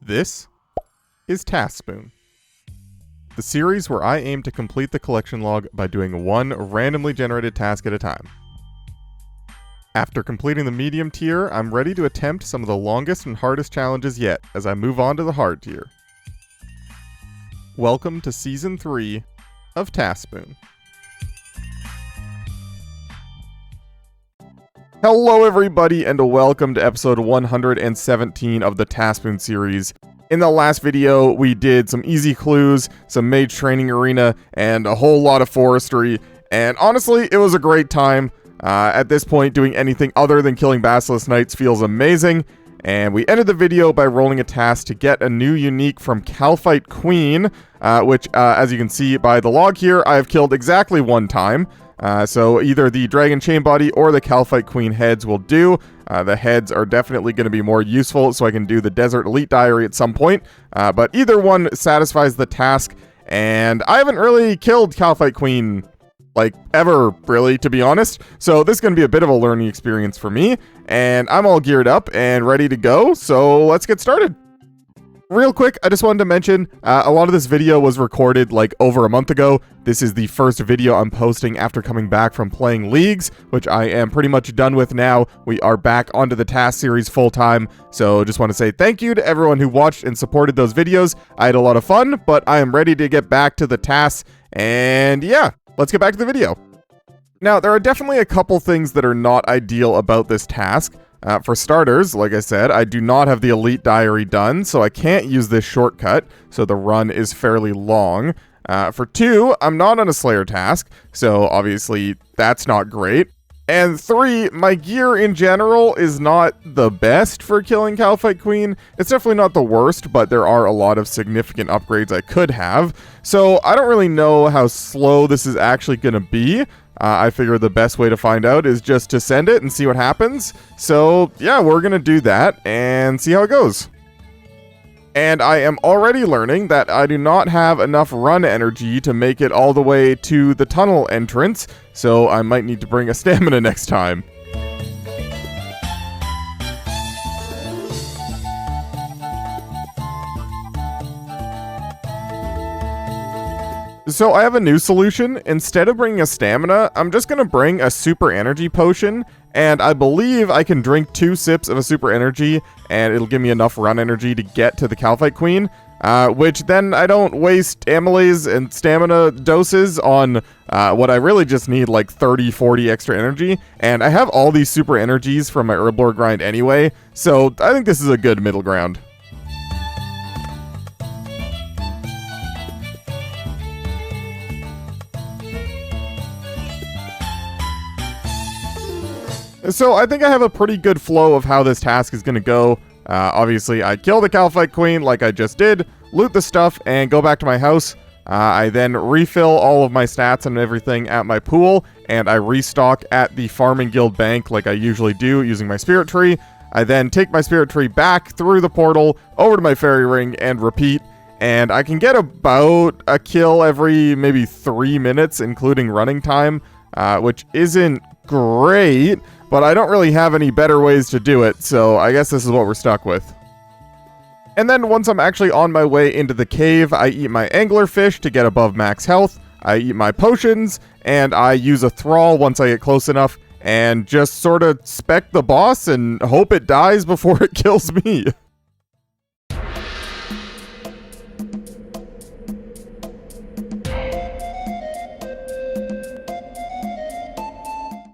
This is TaskSpoon, the series where I aim to complete the collection log by doing one randomly generated task at a time. After completing the medium tier, I'm ready to attempt some of the longest and hardest challenges yet as I move on to the hard tier. Welcome to Season 3 of TaskSpoon. Hello everybody and welcome to episode 117 of the TaskSpoon series. In the last video, we did some easy clues, some mage training arena, and a whole lot of forestry, and honestly, it was a great time. At this point, doing anything other than killing Basilisk Knights feels amazing, and we ended the video by rolling a task to get a new unique from Kalphite Queen, which, as you can see by the log here, I have killed exactly one time. So either the Dragon Chain Body or the Kalphite Queen heads will do. The heads are definitely going to be more useful, so I can do the Desert Elite Diary at some point. But either one satisfies the task, and I haven't really killed Kalphite Queen, like, ever, really, to be honest. So this is going to be a bit of a learning experience for me, and I'm all geared up and ready to go, so let's get started. Real quick, I just wanted to mention, a lot of this video was recorded like over a month ago. This is the first video I'm posting after coming back from playing Leagues, which I am pretty much done with now. We are back onto the task series full time, so just want to say thank you to everyone who watched and supported those videos. I had a lot of fun, but I am ready to get back to the tasks, and yeah, let's get back to the video. Now, there are definitely a couple things that are not ideal about this task. For starters, like I said, I do not have the Elite Diary done, so I can't use this shortcut, so the run is fairly long. For two, I'm not on a Slayer task, so obviously that's not great. And three, my gear in general is not the best for killing Kalphite Queen. It's definitely not the worst, but there are a lot of significant upgrades I could have. So I don't really know how slow this is actually going to be. I figure the best way to find out is just to send it and see what happens. So yeah, we're going to do that and see how it goes. And I am already learning that I do not have enough run energy to make it all the way to the tunnel entrance, so I might need to bring a stamina next time. So I have a new solution. Instead of bringing a stamina, I'm just going to bring a super energy potion, and I believe I can drink 2 sips of a super energy, and it'll give me enough run energy to get to the Kalphite Queen, which then I don't waste amylase and stamina doses on what I really just need, like 30-40 extra energy, and I have all these super energies from my Herblore grind anyway, so I think this is a good middle ground. So I think I have a pretty good flow of how this task is going to go. Obviously, I kill the Kalphite Queen like I just did, loot the stuff, and go back to my house. I then refill all of my stats and everything at my pool, and I restock at the Farming Guild Bank like I usually do using my Spirit Tree. I then take my Spirit Tree back through the portal, over to my Fairy Ring, and repeat. And I can get about a kill every maybe 3 minutes, including running time, which isn't great, but I don't really have any better ways to do it, so I guess this is what we're stuck with. And then once I'm actually on my way into the cave, I eat my anglerfish to get above max health, I eat my potions, and I use a thrall once I get close enough, and just sort of spec the boss and hope it dies before it kills me.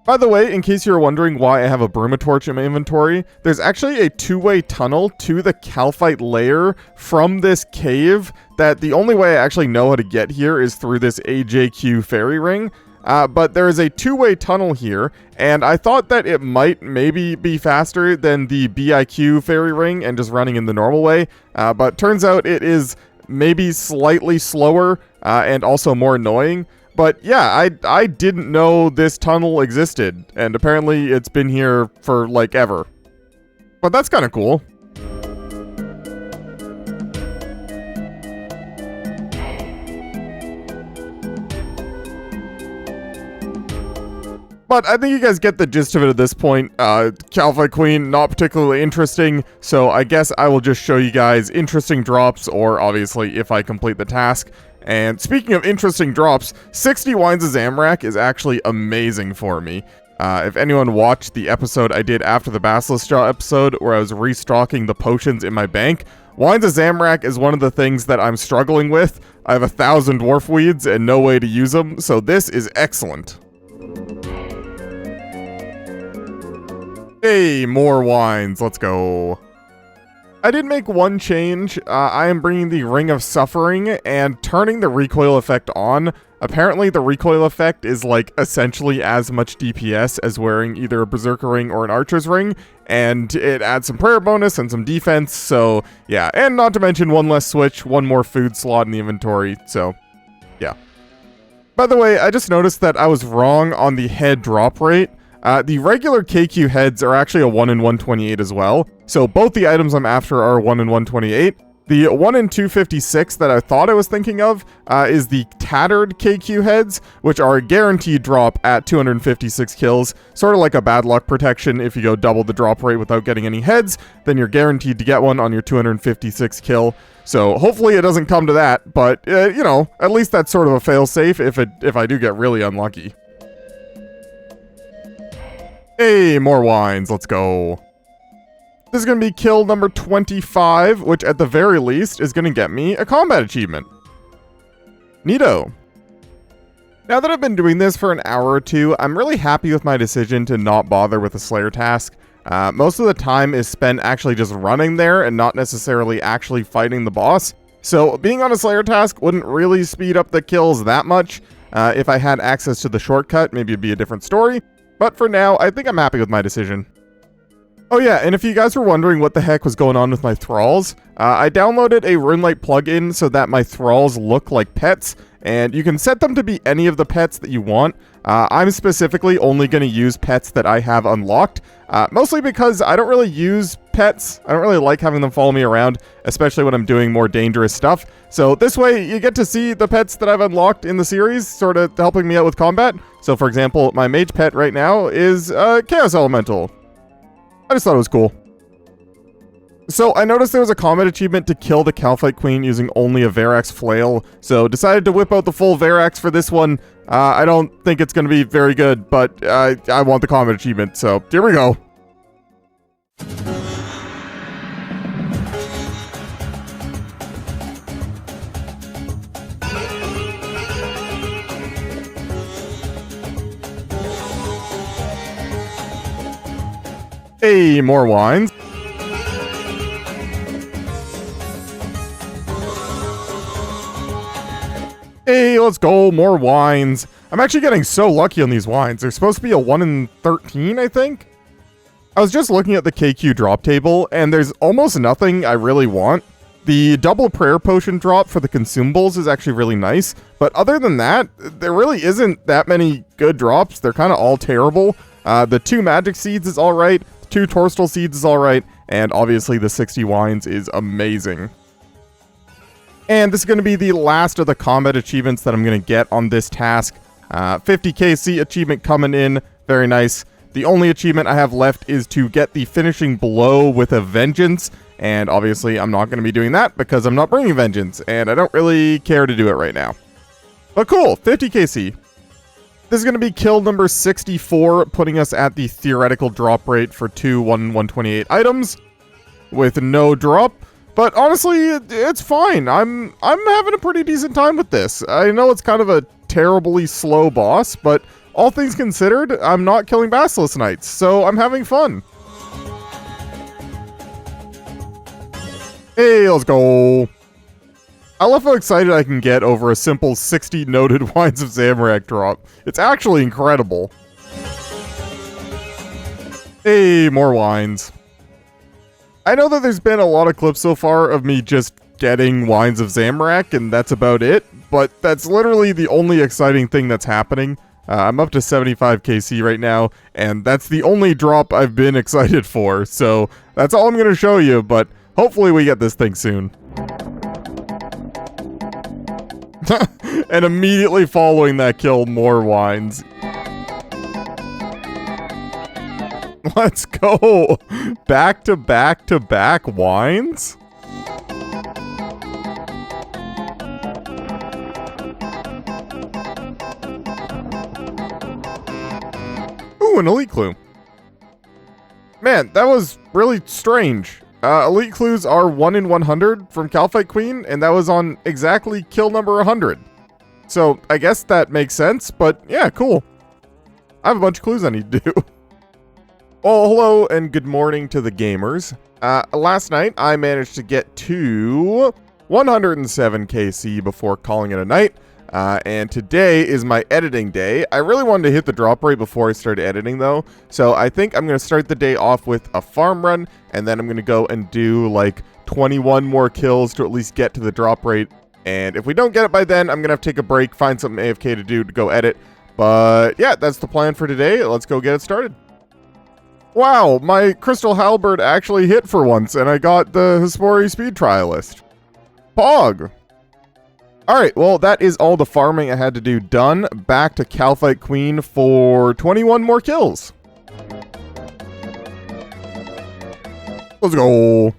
By the way, in case you're wondering why I have a Brumatorch in my inventory, there's actually a 2-way tunnel to the Kalphite lair from this cave that the only way I actually know how to get here is through this AJQ fairy ring. But there is a 2-way tunnel here, and I thought that it might maybe be faster than the BIQ fairy ring and just running in the normal way, but turns out it is maybe slightly slower and also more annoying. But yeah, I didn't know this tunnel existed, and apparently it's been here for, like, ever. But that's kind of cool. But I think you guys get the gist of it at this point. Kalphite Queen, not particularly interesting, so I guess I will just show you guys interesting drops, or obviously if I complete the task. And speaking of interesting drops, 60 Wines of Zamorak is actually amazing for me. If anyone watched the episode I did after the Basilisk Jaw episode, where I was restocking the potions in my bank, Wines of Zamorak is one of the things that I'm struggling with. I have 1,000 dwarf weeds and no way to use them, so this is excellent. Hey, more wines, let's go. I did make one change. I am bringing the Ring of Suffering and turning the recoil effect on. Apparently the recoil effect is like essentially as much DPS as wearing either a Berserker ring or an Archer's ring, and it adds some prayer bonus and some defense, so yeah, and not to mention one less switch, one more food slot in the inventory, so yeah. By the way, I just noticed that I was wrong on the head drop rate. The regular KQ heads are actually a 1 in 128 as well, so both the items I'm after are 1 in 128. The 1 in 256 that I thought I was thinking of is the Tattered KQ heads, which are a guaranteed drop at 256 kills, sort of like a bad luck protection. If you go double the drop rate without getting any heads, then you're guaranteed to get one on your 256 kill. So hopefully it doesn't come to that, but you know, at least that's sort of a fail-safe if I do get really unlucky. Hey, more wines, let's go. This is going to be kill number 25, which at the very least is going to get me a combat achievement. Neato. Now that I've been doing this for an hour or two, I'm really happy with my decision to not bother with the Slayer task. Most of the time is spent actually just running there and not necessarily actually fighting the boss. So being on a Slayer task wouldn't really speed up the kills that much. If I had access to the shortcut, maybe it'd be a different story. But for now, I think I'm happy with my decision. Oh yeah, and if you guys were wondering what the heck was going on with my thralls, I downloaded a RuneLite plugin so that my thralls look like pets, and you can set them to be any of the pets that you want. I'm specifically only going to use pets that I have unlocked, mostly because I don't really use pets. I don't really like having them follow me around, especially when I'm doing more dangerous stuff. So this way, you get to see the pets that I've unlocked in the series, sort of helping me out with combat. So for example, my mage pet right now is Chaos Elemental. I just thought it was cool. So I noticed there was a combat achievement to kill the Kalphite Queen using only a Verax flail, so decided to whip out the full Verax for this one. I don't think it's going to be very good, but I want the combat achievement, so here we go. Hey, more wines. Hey, let's go, more wines. I'm actually getting so lucky on these wines. They're supposed to be a 1 in 13, I think? I was just looking at the KQ drop table, and there's almost nothing I really want. The double prayer potion drop for the consumables is actually really nice, but other than that, there really isn't that many good drops. They're kind of all terrible. The 2 magic seeds is alright, 2 Torstal seeds is alright, and obviously the 60 wines is amazing. And this is going to be the last of the combat achievements that I'm going to get on this task. 50 KC achievement coming in, very nice. The only achievement I have left is to get the finishing blow with a vengeance, and obviously I'm not going to be doing that because I'm not bringing vengeance, and I don't really care to do it right now. But cool, 50 KC. This is going to be kill number 64, putting us at the theoretical drop rate for 2 1 in 128 items with no drop. But honestly, it's fine. I'm having a pretty decent time with this. I know it's kind of a terribly slow boss, but all things considered, I'm not killing Basilisk Knights, so I'm having fun. Hey, let's go. I love how excited I can get over a simple 60 noted Wines of Zamorak drop. It's actually incredible. Hey, more wines. I know that there's been a lot of clips so far of me just getting Wines of Zamorak, and that's about it, but that's literally the only exciting thing that's happening. I'm up to 75 KC right now, and that's the only drop I've been excited for, so that's all I'm going to show you, but hopefully we get this thing soon. And immediately following that kill, more wines. Let's go. Back to back to back wines. Ooh, an elite clue. Man, that was really strange. Elite clues are 1 in 100 from Kalphite Queen, and that was on exactly kill number 100. So, I guess that makes sense, but yeah, cool. I have a bunch of clues I need to do. Well, hello and good morning to the gamers. Last night, I managed to get to 107 KC before calling it a night. And today is my editing day. I really wanted to hit the drop rate before I started editing though. So I think I'm going to start the day off with a farm run. And then I'm going to go and do like 21 more kills to at least get to the drop rate. And if we don't get it by then, I'm going to have to take a break, find something AFK to do to go edit. But yeah, that's the plan for today. Let's go get it started. Wow, my Crystal Halberd actually hit for once. And I got the Hespori Speed Trialist. Pog! Alright, well, that is all the farming I had to do done. Back to Kalphite Queen for 21 more kills. Let's go.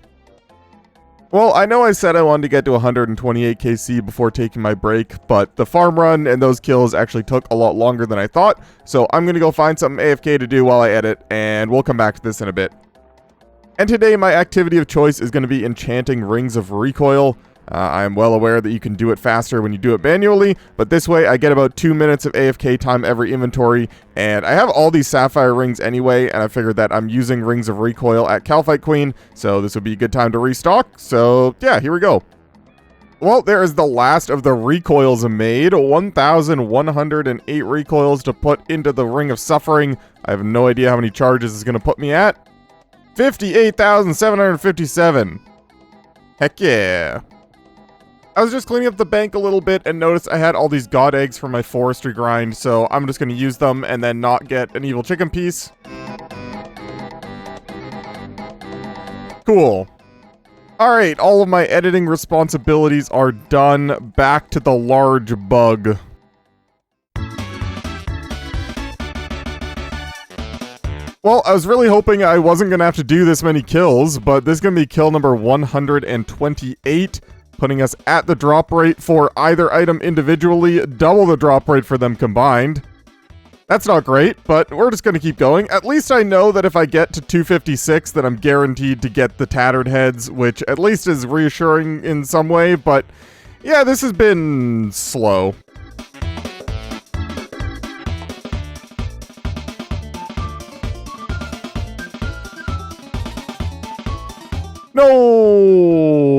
Well, I know I said I wanted to get to 128 KC before taking my break, but the farm run and those kills actually took a lot longer than I thought, so I'm going to go find something AFK to do while I edit, and we'll come back to this in a bit. And today, my activity of choice is going to be enchanting Rings of Recoil. I am well aware that you can do it faster when you do it manually, but this way I get about 2 minutes of AFK time every inventory, and I have all these sapphire rings anyway, and I figured that I'm using Rings of Recoil at Kalphite Queen, so this would be a good time to restock, so yeah, here we go. Well, there is the last of the recoils made, 1,108 recoils to put into the Ring of Suffering. I have no idea how many charges it's going to put me at. 58,757. Heck yeah. I was just cleaning up the bank a little bit and noticed I had all these god eggs for my forestry grind, so I'm just going to use them and then not get an evil chicken piece. Cool. Alright, all of my editing responsibilities are done. Back to the large bug. Well, I was really hoping I wasn't going to have to do this many kills, but this is going to be kill number 128. Putting us at the drop rate for either item individually, double the drop rate for them combined. That's not great, but we're just going to keep going. At least I know that if I get to 256, that I'm guaranteed to get the tattered heads, which at least is reassuring in some way, but yeah, this has been slow. No!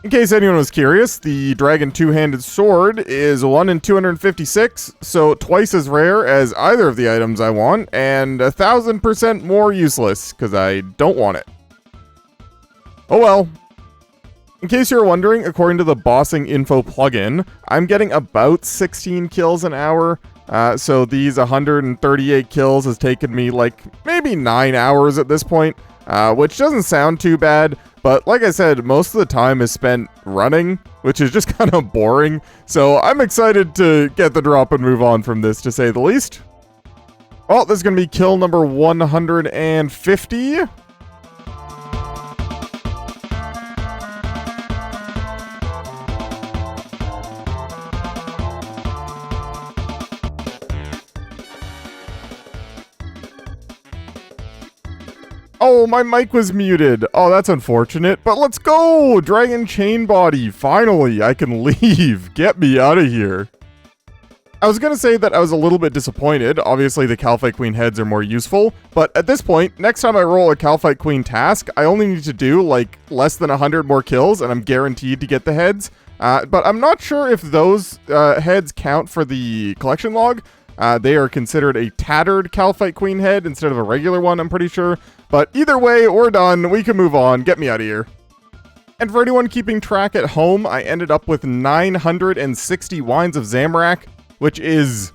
In case anyone was curious, the Dragon Two-Handed Sword is 1 in 256, so twice as rare as either of the items I want, and 1,000% more useless, because I don't want it. Oh well. In case you're wondering, according to the Bossing Info plugin, I'm getting about 16 kills an hour, so these 138 kills has taken me like maybe 9 hours at this point. Which doesn't sound too bad, but like I said, most of the time is spent running, which is just kind of boring, so I'm excited to get the drop and move on from this, to say the least. Well, this is going to be kill number 150. Oh, my mic was muted. Oh, that's unfortunate. But let's go! Dragon Chain Body. Finally, I can leave. Get me out of here. I was going to say that I was a little bit disappointed. Obviously, the Kalphite Queen heads are more useful. But at this point, next time I roll a Kalphite Queen task, I only need to do, like, less than 100 more kills, and I'm guaranteed to get the heads. But I'm not sure if those heads count for the collection log. They are considered a tattered Kalphite Queen head instead of a regular one, I'm pretty sure. But either way, we're done. We can move on. Get me out of here. And for anyone keeping track at home, I ended up with 960 Wines of Zamorak, which is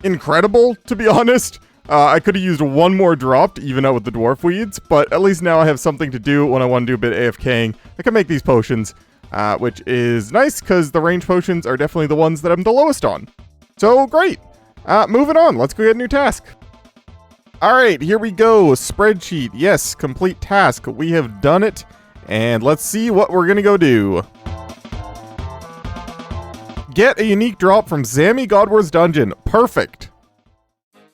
incredible, to be honest. I could have used one more drop to even out with the Dwarf Weeds, but at least now I have something to do when I want to do a bit of AFKing. I can make these potions, which is nice, because the range potions are definitely the ones that I'm the lowest on. So, great! Moving on, let's go get a new task. All right, here we go. Spreadsheet. Yes, complete task. We have done it. And let's see what we're going to go do. Get a unique drop from Zammy GWD's dungeon. Perfect.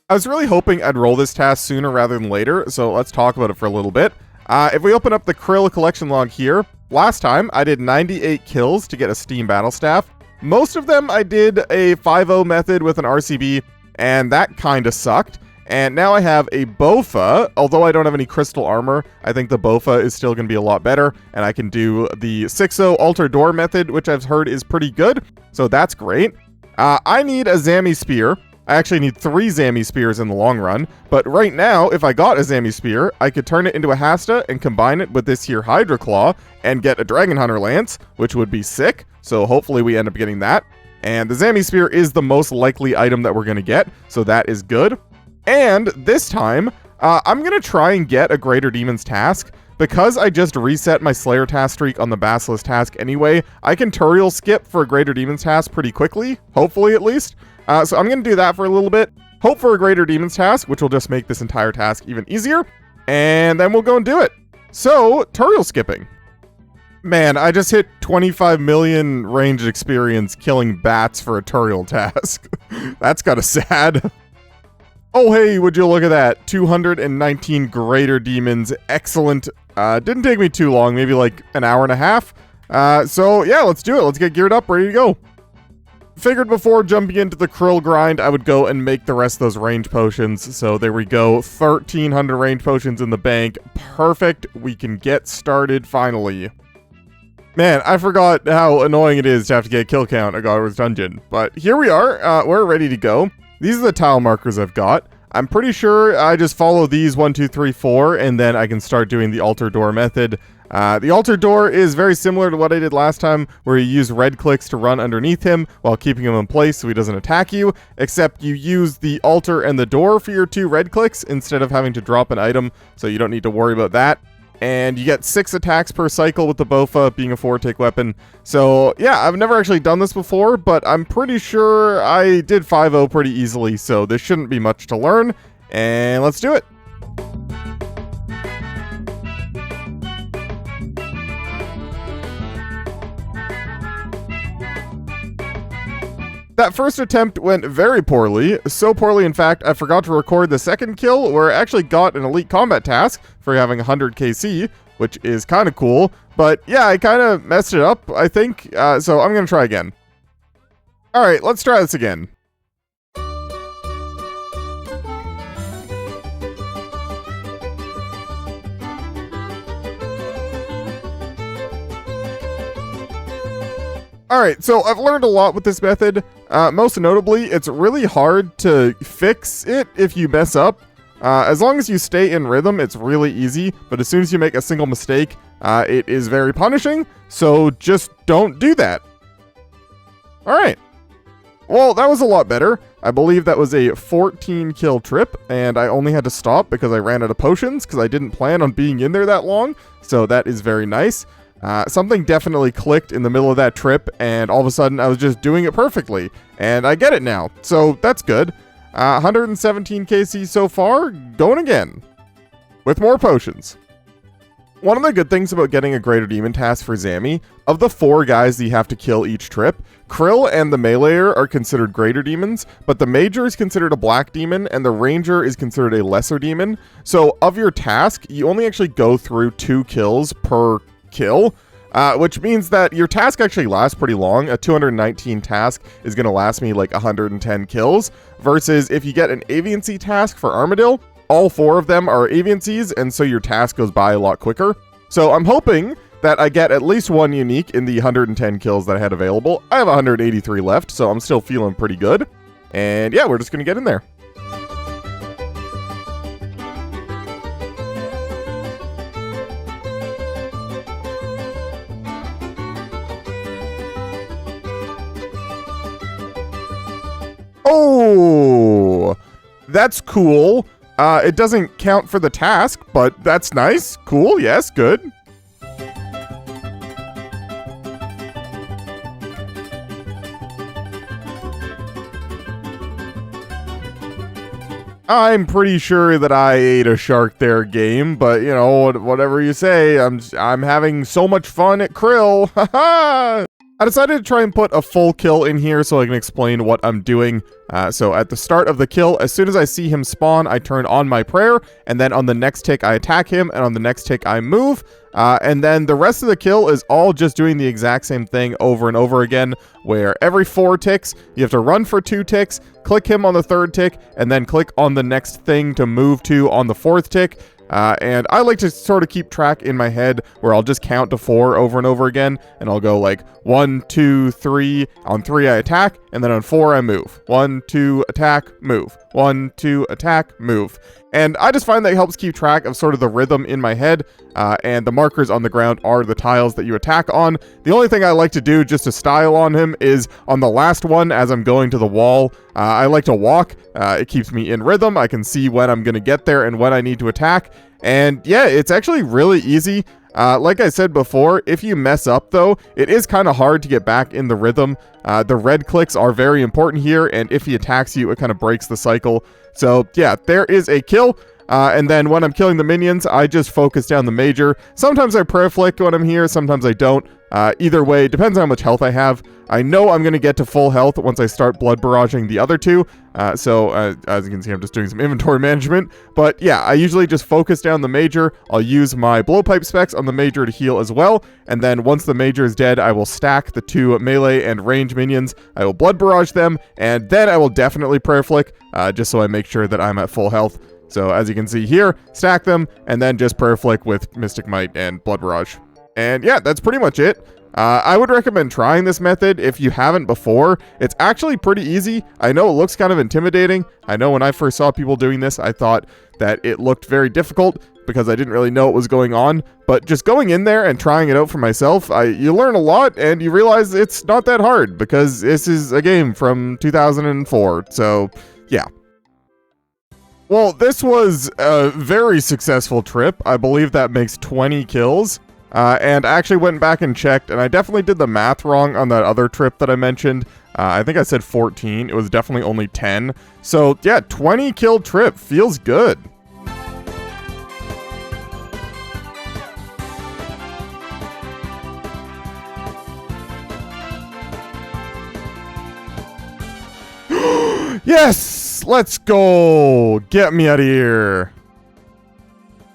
I was really hoping I'd roll this task sooner rather than later, so let's talk about it for a little bit. If we open up the Krill collection log here, last time I did 98 kills to get a Steam Battle Staff. Most of them I did a 5-0 method with an RCB, and that kinda sucked. And now I have a Bofa. Although I don't have any crystal armor, I think the Bofa is still going to be a lot better, and I can do the 6-0 altar door method, which I've heard is pretty good, so that's great. I need a Zammy Spear. I actually need 3 Zammy Spears in the long run, but right now, if I got a Zammy Spear, I could turn it into a Hasta and combine it with this here Hydra Claw and get a Dragon Hunter Lance, which would be sick, so hopefully we end up getting that. And the Zammy Spear is the most likely item that we're going to get, so that is good. And this time, I'm going to try and get a Greater Demon's Task. Because I just reset my Slayer task streak on the Basilisk task anyway, I can Turiel skip for a Greater Demon's Task pretty quickly, hopefully at least. So I'm going to do that for a little bit, hope for a Greater Demon's Task, which will just make this entire task even easier, and then we'll go and do it. So, Turiel skipping. Man, I just hit 25 million ranged experience killing bats for a Turiel task. That's kind of sad. Oh, hey, would you look at that? 219 Greater Demons. Excellent. Didn't take me too long, maybe like an hour and a half. So, yeah, let's do it. Let's get geared up, ready to go. Figured before jumping into the Krill grind, I would go and make the rest of those range potions. So there we go. 1,300 range potions in the bank. Perfect. We can get started finally. Man, I forgot how annoying it is to have to get a kill count at Godward's Dungeon. But here we are. We're ready to go. These are the tile markers I've got. I'm pretty sure I just follow these 1, 2, 3, 4, and then I can start doing the altar door method. The altar door is very similar to what I did last time, where you use red clicks to run underneath him while keeping him in place so he doesn't attack you, except you use the altar and the door for your 2 red clicks instead of having to drop an item, so you don't need to worry about that. And you get 6 attacks per cycle with the Bofa being a 4-tick weapon. So, yeah, I've never actually done this before, but I'm pretty sure I did 5-0 pretty easily, so this shouldn't be much to learn. And let's do it. That first attempt went very poorly, so poorly in fact I forgot to record the second kill where I actually got an elite combat task for having 100 KC, which is kind of cool, but yeah, I kind of messed it up, I think, so I'm going to try again. Alright, let's try this again. Alright, so I've learned a lot with this method. Most notably, it's really hard to fix it if you mess up. As long as you stay in rhythm, it's really easy, but as soon as you make a single mistake, it is very punishing, so just don't do that. Alright. Well, that was a lot better. I believe that was a 14 kill trip, and I only had to stop because I ran out of potions, because I didn't plan on being in there that long, so that is very nice. Something definitely clicked in the middle of that trip, and all of a sudden I was just doing it perfectly, and I get it now, so that's good. 117 KC so far, going again. With more potions. One of the good things about getting a Greater Demon task for Zammy, of the 4 guys that you have to kill each trip, Krill and the Meleeer are considered Greater Demons, but the Major is considered a Black Demon, and the Ranger is considered a Lesser Demon. So of your task, you only actually go through 2 kills per kill, which means that your task actually lasts pretty long. A 219 task is going to last me like 110 kills, versus if you get an Aviancy task for Armadil, all 4 of them are Aviancies, and so your task goes by a lot quicker. So I'm hoping that I get at least 1 unique in the 110 kills that I had available. I have 183 left, so I'm still feeling pretty good. And yeah, we're just going to get in there. Oh, that's cool. It doesn't count for the task, but that's nice. Cool, yes, good. I'm pretty sure that I ate a shark there, game, but you know, whatever you say, I'm having so much fun at Krill. Haha! I decided to try and put a full kill in here so I can explain what I'm doing. So at the start of the kill, as soon as I see him spawn, I turn on my prayer, and then on the next tick I attack him, and on the next tick I move. And then the rest of the kill is all just doing the exact same thing over and over again, where every 4 ticks, you have to run for 2 ticks, click him on the 3rd tick, and then click on the next thing to move to on the 4th tick. And I like to sort of keep track in my head where I'll just count to 4 over and over again, and I'll go like 1, 2, 3. On 3 I attack, and then on 4 I move. 1, 2, attack, move. 1, 2, attack, move. And I just find that helps keep track of sort of the rhythm in my head, and the markers on the ground are the tiles that you attack on. The only thing I like to do just to style on him is on the last one as I'm going to the wall, I like to walk. It keeps me in rhythm. I can see when I'm going to get there and when I need to attack. And yeah, it's actually really easy. Like I said before, if you mess up though, it is kind of hard to get back in the rhythm. The red clicks are very important here, and if he attacks you, it kind of breaks the cycle. So yeah, there is a kill. And then when I'm killing the minions, I just focus down the major. Sometimes I prayer flick when I'm here, sometimes I don't. Either way, depends on how much health I have. I know I'm going to get to full health once I start blood barraging the other 2. So as you can see, I'm just doing some inventory management. But yeah, I usually just focus down the major. I'll use my blowpipe specs on the major to heal as well. And then once the major is dead, I will stack the 2 melee and range minions. I will blood barrage them, and then I will definitely prayer flick, just so I make sure that I'm at full health. So as you can see here, stack them, and then just prayer flick with Mystic Might and Blood Barrage. And yeah, that's pretty much it. I would recommend trying this method if you haven't before. It's actually pretty easy. I know it looks kind of intimidating. I know when I first saw people doing this, I thought that it looked very difficult because I didn't really know what was going on. But just going in there and trying it out for myself, you learn a lot, and you realize it's not that hard because this is a game from 2004. So yeah. Well, this was a very successful trip. I believe that makes 20 kills. And I actually went back and checked, and I definitely did the math wrong on that other trip that I mentioned. I think I said 14. It was definitely only 10. So yeah, 20 kill trip feels good. Yes! Let's go! Get me out of here.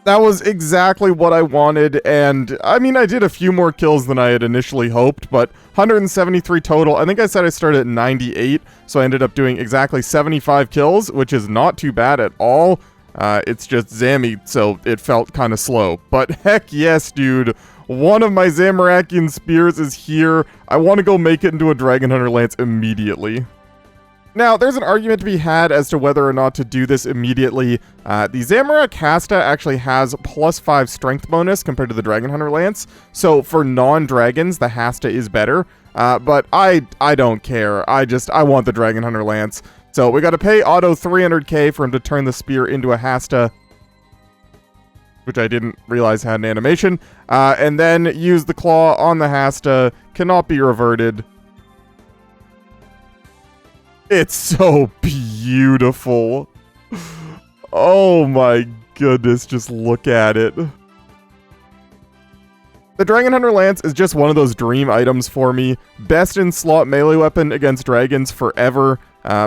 That was exactly what I wanted, and I mean, I did a few more kills than I had initially hoped, but 173 total. I think I said I started at 98, so I ended up doing exactly 75 kills, which is not too bad at all. It's just Zammy, so it felt kind of slow. But heck yes, dude. One of my Zamorakian spears is here. I want to go make it into a Dragon Hunter Lance immediately. Now, there's an argument to be had as to whether or not to do this immediately. The Zamorak Hasta actually has +5 strength bonus compared to the Dragon Hunter Lance, so for non-dragons, the Hasta is better. But I don't care. I want the Dragon Hunter Lance. So we gotta pay Otto 300k for him to turn the spear into a Hasta, which I didn't realize had an animation. And then use the claw on the Hasta, cannot be reverted. It's so beautiful. Oh my goodness, just look at it. The Dragon Hunter Lance is just one of those dream items for me. Best in slot melee weapon against dragons forever.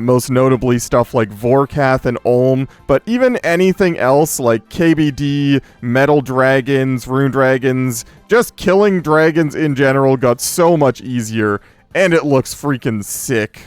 Most notably stuff like Vorkath and Olm, but even anything else like KBD, Metal Dragons, Rune Dragons, just killing dragons in general got so much easier, and it looks freaking sick.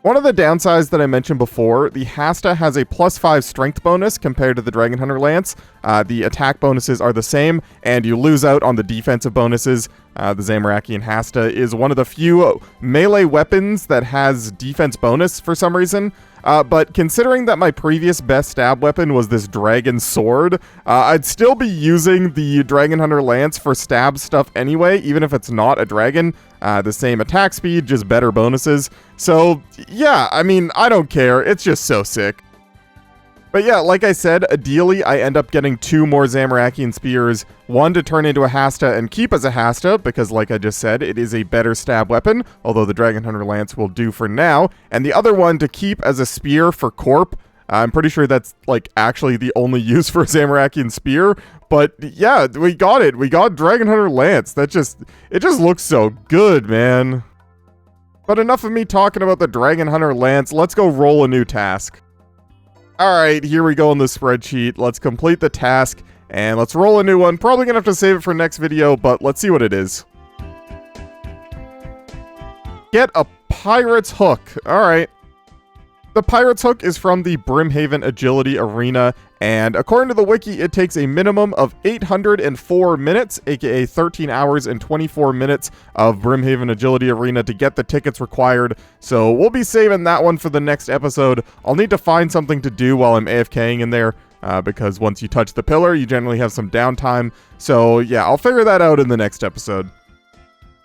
One of the downsides that I mentioned before, the Hasta has a +5 strength bonus compared to the Dragon Hunter Lance. The attack bonuses are the same, and you lose out on the defensive bonuses. The Zamorakian Hasta is one of the few melee weapons that has defense bonus for some reason. But considering that my previous best stab weapon was this dragon sword, I'd still be using the Dragon Hunter Lance for stab stuff anyway, even if it's not a dragon. The same attack speed, just better bonuses. So, yeah, I mean, I don't care. It's just so sick. But yeah, like I said, ideally I end up getting 2 more Zamorakian Spears, one to turn into a Hasta and keep as a Hasta, because like I just said, it is a better stab weapon, although the Dragon Hunter Lance will do for now, and the other one to keep as a spear for Corp. I'm pretty sure that's like actually the only use for a Zamorakian Spear, but yeah, we got it. We got Dragon Hunter Lance. It just looks so good, man. But enough of me talking about the Dragon Hunter Lance, let's go roll a new task. Alright, here we go in the spreadsheet. Let's complete the task, and let's roll a new one. Probably gonna have to save it for next video, but let's see what it is. Get a Pirate's Hook. Alright. The Pirate's Hook is from the Brimhaven Agility Arena, and according to the wiki, it takes a minimum of 804 minutes, aka 13 hours and 24 minutes of Brimhaven Agility Arena to get the tickets required, so we'll be saving that one for the next episode. I'll need to find something to do while I'm AFKing in there, because once you touch the pillar, you generally have some downtime, so yeah, I'll figure that out in the next episode.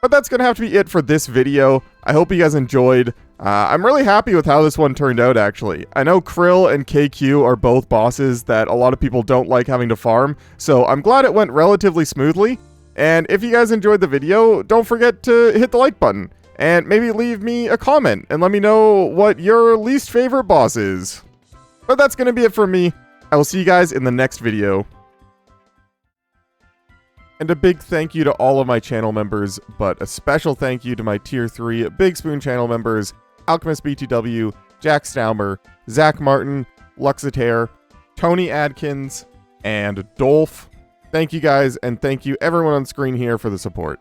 But that's going to have to be it for this video. I hope you guys enjoyed. I'm really happy with how this one turned out, actually. I know Krill and KQ are both bosses that a lot of people don't like having to farm, so I'm glad it went relatively smoothly. And if you guys enjoyed the video, don't forget to hit the like button, and maybe leave me a comment, and let me know what your least favorite boss is. But that's going to be it for me. I will see you guys in the next video. And a big thank you to all of my channel members, but a special thank you to my Tier 3 Big Spoon channel members, Alchemist BTW, Jack Staumer, Zach Martin, Luxitaire, Tony Adkins, and Dolph. Thank you guys, and thank you everyone on screen here for the support.